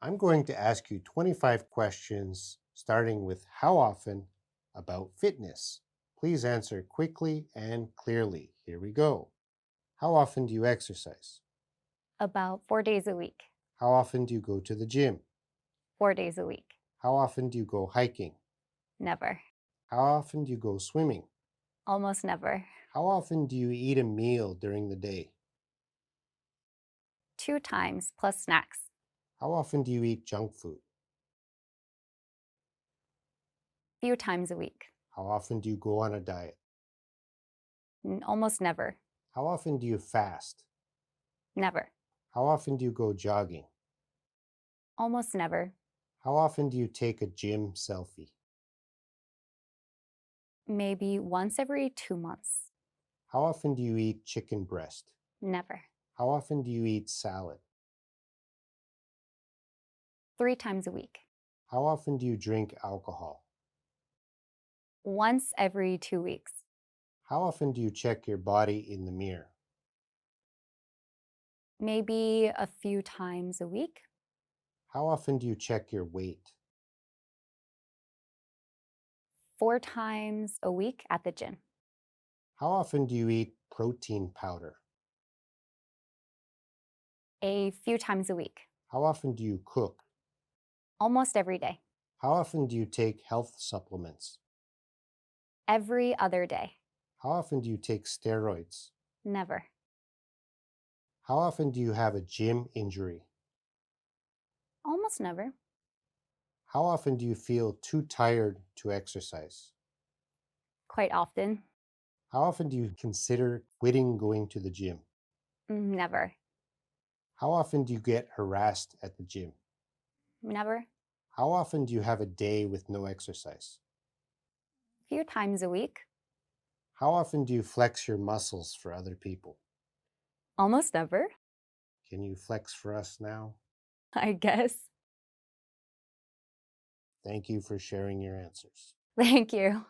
I'm going to ask you 25 questions, starting with how often about fitness. Please answer quickly and clearly. Here we go. How often do you exercise? About 4 days a week. How often do you go to the gym? 4 days a week. How often do you go hiking? Never. How often do you go swimming? Almost never. How often do you eat a meal during the day? 2 times plus snacks. How often do you eat junk food? Few times a week. How often do you go on a diet? Almost never. How often do you fast? Never. How often do you go jogging? Almost never. How often do you take a gym selfie? Maybe once every 2 months. How often do you eat chicken breast? Never. How often do you eat salad? 3 times a week. How often do you drink alcohol? Once every 2 weeks. How often do you check your body in the mirror? Maybe a few times a week. How often do you check your weight? 4 times a week at the gym. How often do you eat protein powder? A few times a week. How often do you cook? Almost every day. How often do you take health supplements? Every other day. How often do you take steroids? Never. How often do you have a gym injury? Almost never. How often do you feel too tired to exercise? Quite often. How often do you consider quitting going to the gym? Never. How often do you get harassed at the gym? Never. How often do you have a day with no exercise? Few times a week. How often do you flex your muscles for other people? Almost never, Can you flex for us now? I guess. Thank you for sharing your answers. Thank you.